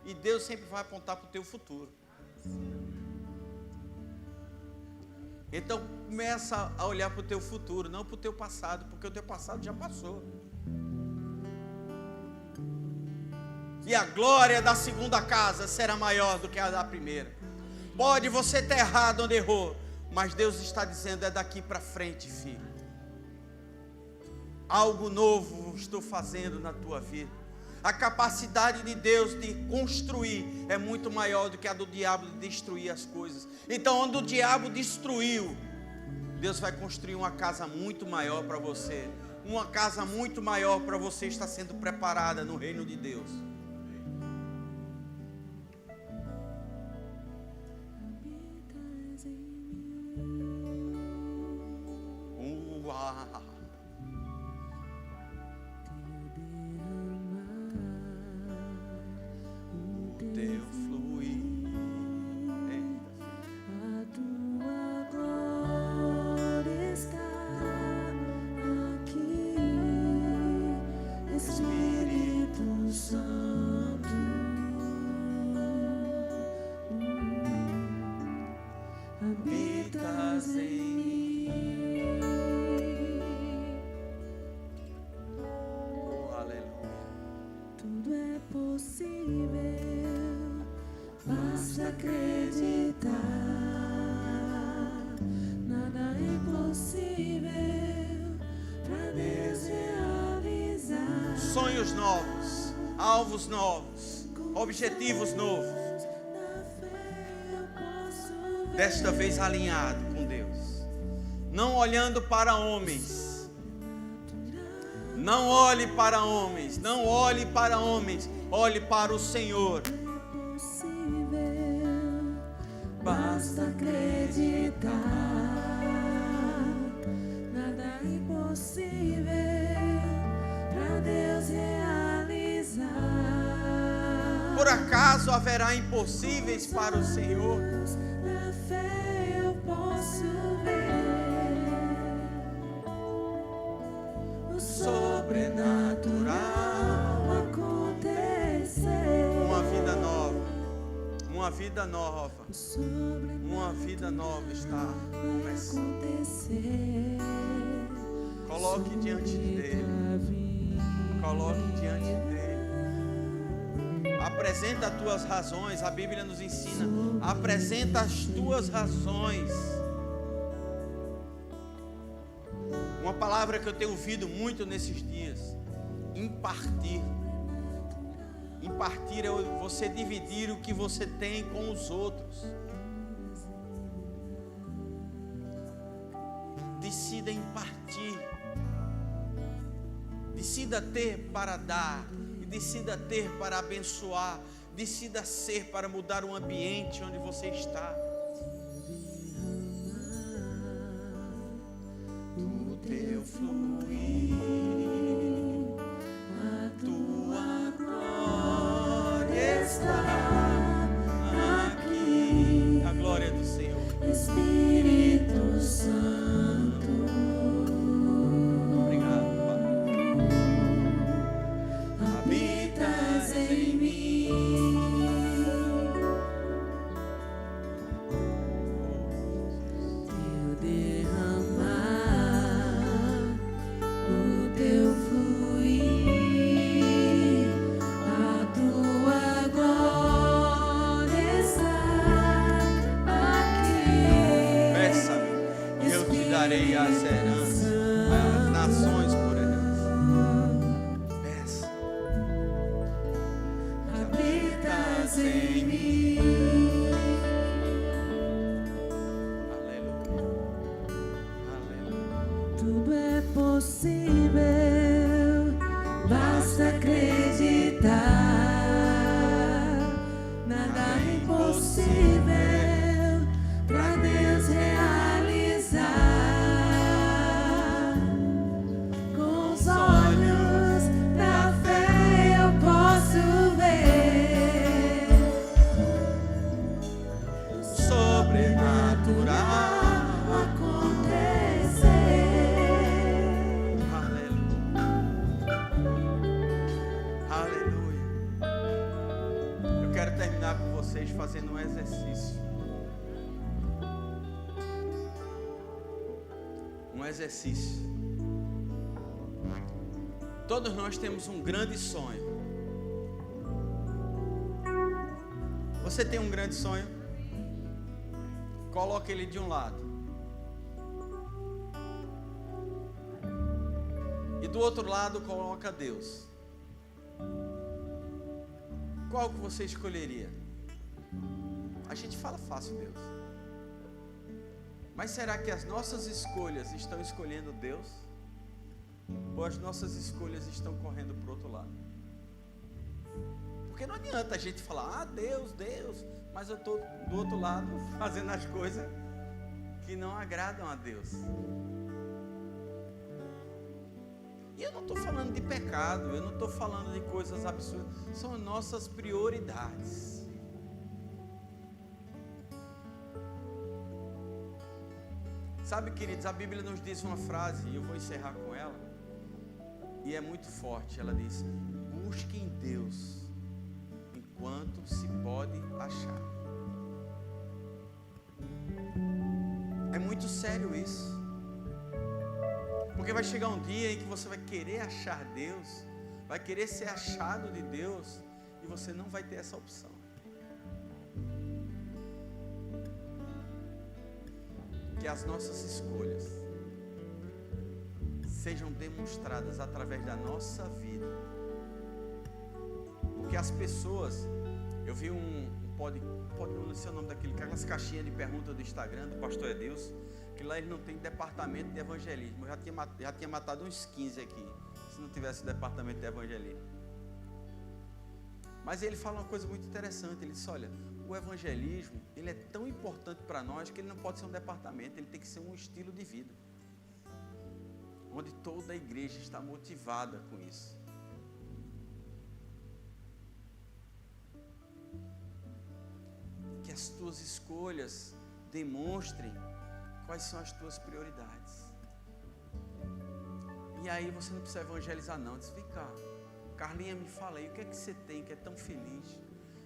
E Deus sempre vai apontar para o teu futuro. Então começa a olhar para o teu futuro, não para o teu passado, porque o teu passado já passou. E a glória da segunda casa será maior do que a da primeira. Pode você ter errado onde errou, mas Deus está dizendo: é daqui para frente, filho. Algo novo estou fazendo na tua vida. A capacidade de Deus de construir é muito maior do que a do diabo de destruir as coisas. Então, onde o diabo destruiu, Deus vai construir uma casa muito maior para você. Uma casa muito maior para você está sendo preparada no reino de Deus. Sonhos novos, alvos novos, objetivos novos. Desta vez alinhado com Deus, não olhando para homens, Não olhe para homens, não olhe para homens, olhe para o Senhor. Basta acreditar, nada é impossível para Deus realizar. Por acaso haverá impossíveis para o Senhor? Na fé eu posso ver o sobrenatural acontecer. Uma vida nova. Uma vida nova, uma vida nova está começando. Coloque diante dele, coloque diante dele. Apresenta as tuas razões, a Bíblia nos ensina. Apresenta as tuas razões. Uma palavra que eu tenho ouvido muito nesses dias: impartir. Impartir é você dividir o que você tem com os outros. Decida impartir. Decida ter para dar. E decida ter para abençoar. Decida ser para mudar o ambiente onde você está. O teu fluir, a tua glória está aqui. A glória do Senhor. Espírito Santo, Obrigado, Pai. habitas em mim. Teu derramar, o teu fluir, a tua glória está aqui. Peça-me, eu te darei as heranças, as nações por herança. Peça. Habitas em mim. Aleluia. Aleluia. Tudo é possível, basta acreditar. Nada é impossível para Deus realizar. Com os olhos da fé eu posso ver Sobrenatural. acontecer. Aleluia. Aleluia. Eu quero terminar com vocês fazendo um exercício. Um exercício. Todos nós temos um grande sonho. Você tem um grande sonho? Coloque ele de um lado. E do outro lado coloca Deus. Qual que você escolheria? A gente fala fácil Deus. Mas será que as nossas escolhas estão escolhendo Deus? Ou as nossas escolhas estão correndo para o outro lado? Porque não adianta a gente falar, Deus, Deus, mas eu estou do outro lado fazendo as coisas que não agradam a Deus. E eu não estou falando de pecado, eu não estou falando de coisas absurdas, são nossas prioridades. Sabe, queridos, a Bíblia nos diz uma frase, e eu vou encerrar com ela, e é muito forte. Ela diz: busque em Deus enquanto se pode achar. É muito sério isso. Porque vai chegar um dia em que você vai querer achar Deus, vai querer ser achado de Deus, e você não vai ter essa opção. Que as nossas escolhas sejam demonstradas através da nossa vida. Porque as pessoas, eu vi não sei o nome daquele, aquelas caixinhas de pergunta do Instagram do pastor Edilson, que lá ele não tem departamento de evangelismo. Eu já tinha matado uns 15 aqui, se não tivesse o departamento de evangelismo. Mas ele fala uma coisa muito interessante, ele diz, olha, o evangelismo, ele é tão importante para nós que ele não pode ser um departamento, ele tem que ser um estilo de vida. Onde toda a igreja está motivada com isso. Que as tuas escolhas demonstrem quais são as tuas prioridades. E aí você não precisa evangelizar não, diz, vem cá, Carlinha, me fala aí, o que é que você tem que é tão feliz?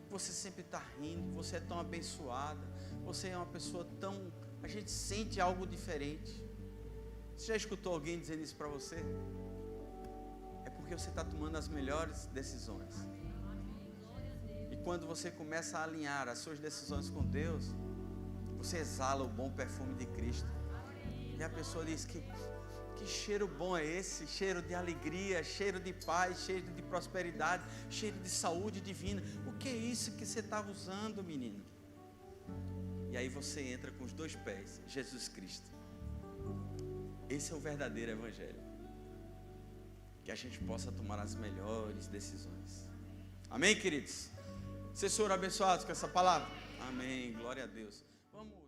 Você sempre está rindo, você é tão abençoada, você é uma pessoa tão... A gente sente algo diferente. Você já escutou alguém dizendo isso para você? É porque você está tomando as melhores decisões. E quando você começa a alinhar as suas decisões com Deus, você exala o bom perfume de Cristo. E a pessoa diz que cheiro bom é esse? Cheiro de alegria, cheiro de paz, cheiro de prosperidade, cheiro de saúde divina. O que é isso que você está usando, menino? E aí você entra com os dois pés, Jesus Cristo. Esse é o verdadeiro evangelho. Que a gente possa tomar as melhores decisões. Amém, queridos? Vocês foram abençoados com essa palavra? Amém, glória a Deus. Vamos.